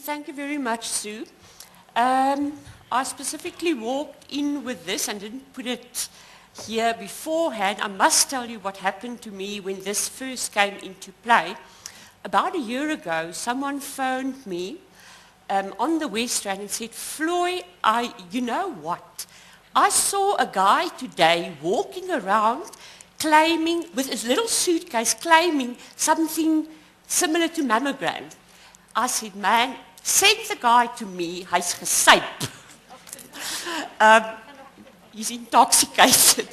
Thank you very much, Sue. I specifically walked in with this and didn't put it here beforehand. I must tell you what happened to me when this first came into play. About a year ago, someone phoned me on the West Rand and said, Vlooi, you know what? I saw a guy today walking around claiming, with his little suitcase, claiming something similar to mammogram. I said, man, send the guy to me, hy's gesyp. He's intoxicated.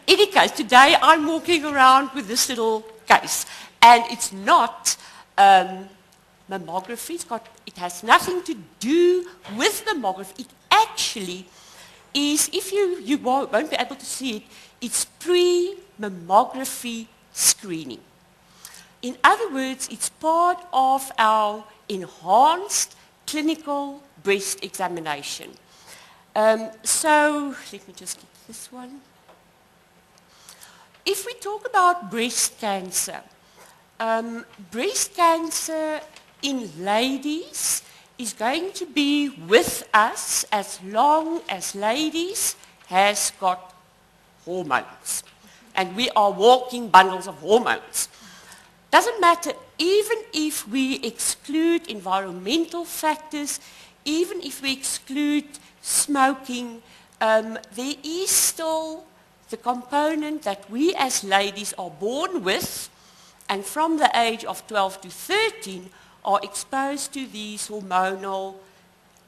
Any case, today I'm walking around with this little case. And it's not mammography. It has nothing to do with mammography. It actually is, if you won't be able to see it, it's pre-mammography screening. In other words, it's part of our enhanced clinical breast examination. So, let me just get this one. If we talk about breast cancer in ladies is going to be with us as long as ladies has got hormones. And we are walking bundles of hormones. Doesn't matter, even if we exclude environmental factors, even if we exclude smoking, there is still the component that we as ladies are born with, and from the age of 12 to 13 are exposed to these hormonal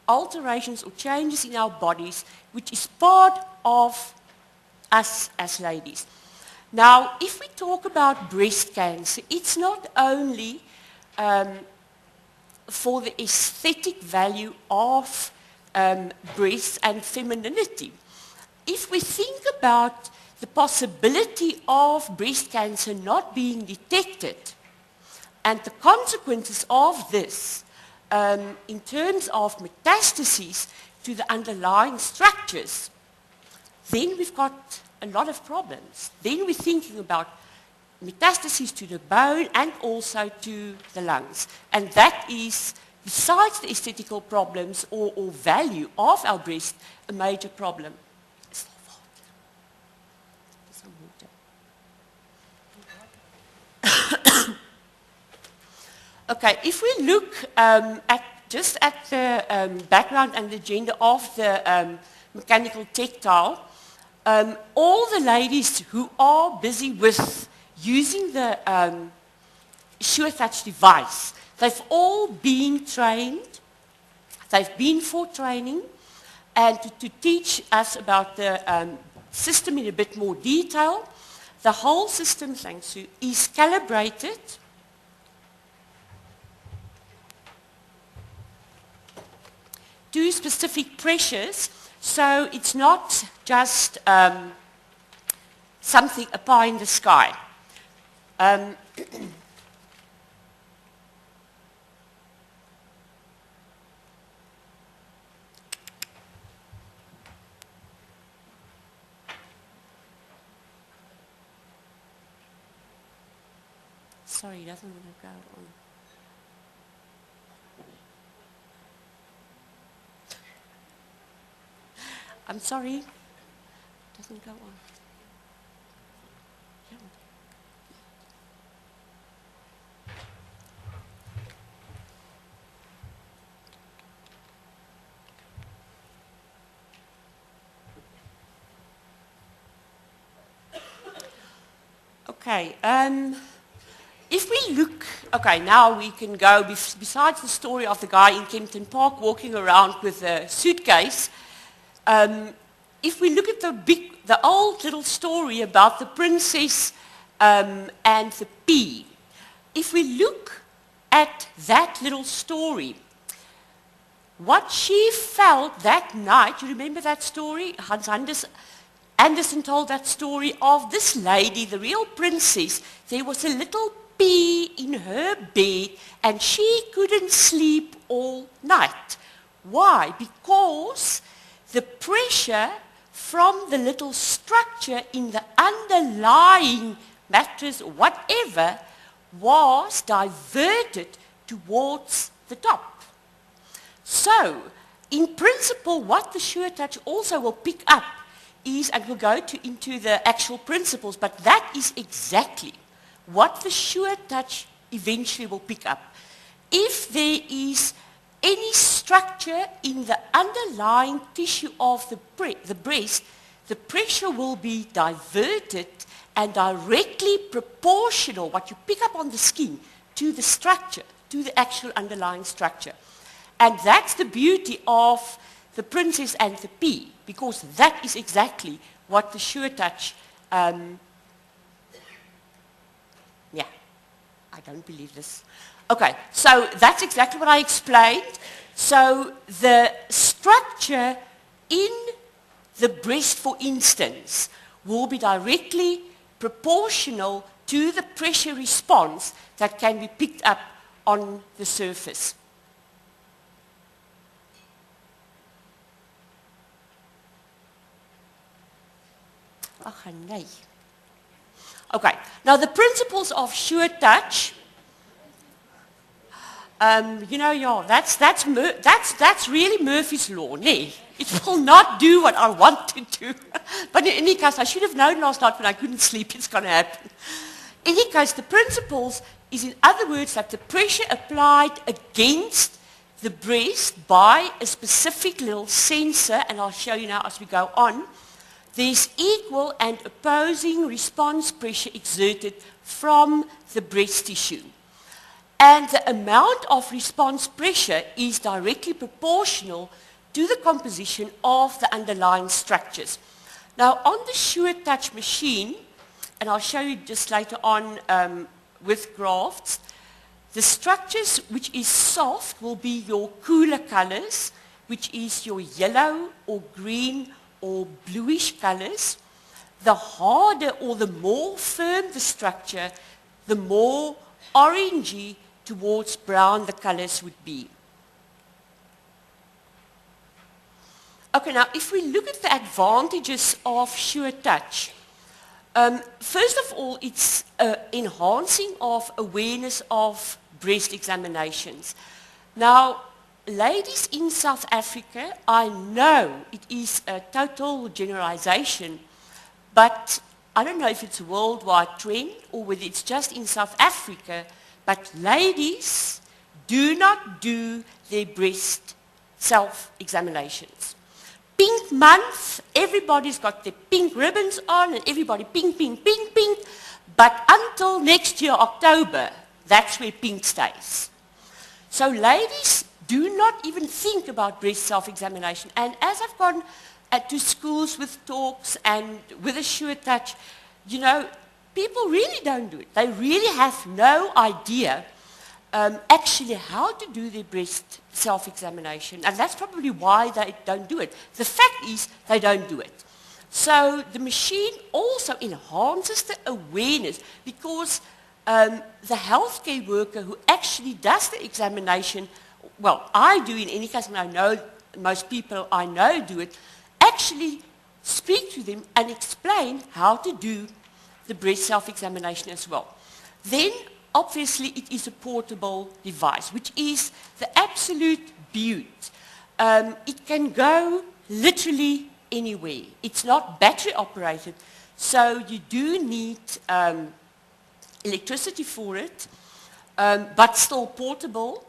alterations or changes in our bodies, which is part of us as ladies. Now, if we talk about breast cancer, it's not only for the aesthetic value of breasts and femininity. If we think about the possibility of breast cancer not being detected and the consequences of this in terms of metastases to the underlying structures, then we've got a lot of problems. Then we're thinking about metastases to the bone and also to the lungs. And that is, besides the aesthetical problems or value of our breast, a major problem. Okay, if we look just at the background and the gender of the mechanical tactile, all the ladies who are busy with using the Sure Touch device, they've all been trained, they've been for training, and to teach us about the system in a bit more detail. The whole system, thanks to, is calibrated to specific pressures, so it's not just something up high in the sky. Sorry, it doesn't want to go on. I'm sorry, it doesn't go on. Okay, if we look, okay, now we can go, besides the story of the guy in Kempton Park walking around with a suitcase, if we look at the old little story about the princess and the pea, if we look at that little story, what she felt that night, you remember that story? Hans Andersen told that story of this lady, the real princess. There was a little pea in her bed and she couldn't sleep all night. Why? Because the pressure from the little structure in the underlying mattress or whatever was diverted towards the top. So, in principle, what the Sure Touch also will pick up is, and we'll go into the actual principles, but that is exactly what the Sure Touch eventually will pick up. If there is any structure in the underlying tissue of the breast, the pressure will be diverted and directly proportional, what you pick up on the skin, to the structure, to the actual underlying structure. And that's the beauty of the Princess and the Pea, because that is exactly what the Sure Touch, yeah, I don't believe this. Okay, so that's exactly what I explained. So the structure in the breast, for instance, will be directly proportional to the pressure response that can be picked up on the surface. Okay, now the principles of Sure Touch, you know, yeah, that's really Murphy's Law, nee? It will not do what I want to do. But in any case, I should have known last night when I couldn't sleep it's going to happen. In any case, the principles is, in other words, that the pressure applied against the breast by a specific little sensor, and I'll show you now as we go on, there's equal and opposing response pressure exerted from the breast tissue. And the amount of response pressure is directly proportional to the composition of the underlying structures. Now, on the Sure Touch machine, and I'll show you just later on with graphs, the structures which is soft will be your cooler colors, which is your yellow or green or bluish colors. The harder or the more firm the structure, the more orangey towards brown the colors would be. Okay, now if we look at the advantages of Sure Touch, first of all, it's enhancing of awareness of breast examinations. Now, ladies in South Africa, I know it is a total generalization, but I don't know if it's a worldwide trend or whether it's just in South Africa, but ladies do not do their breast self-examinations. Pink month, everybody's got their pink ribbons on and everybody pink, pink, pink, pink, but until next year, October, that's where pink stays. So ladies do not even think about breast self-examination. And as I've gone to schools with talks and with a Sure Touch, you know, people really don't do it. They really have no idea actually how to do their breast self-examination. And that's probably why they don't do it. The fact is they don't do it. So the machine also enhances the awareness because the healthcare worker who actually does the examination, well, I do in any case, and I know most people I know do it, actually speak to them and explain how to do the breast self-examination as well. Then, obviously, it is a portable device, which is the absolute beauty. It can go literally anywhere. It's not battery operated, so you do need electricity for it, but still portable.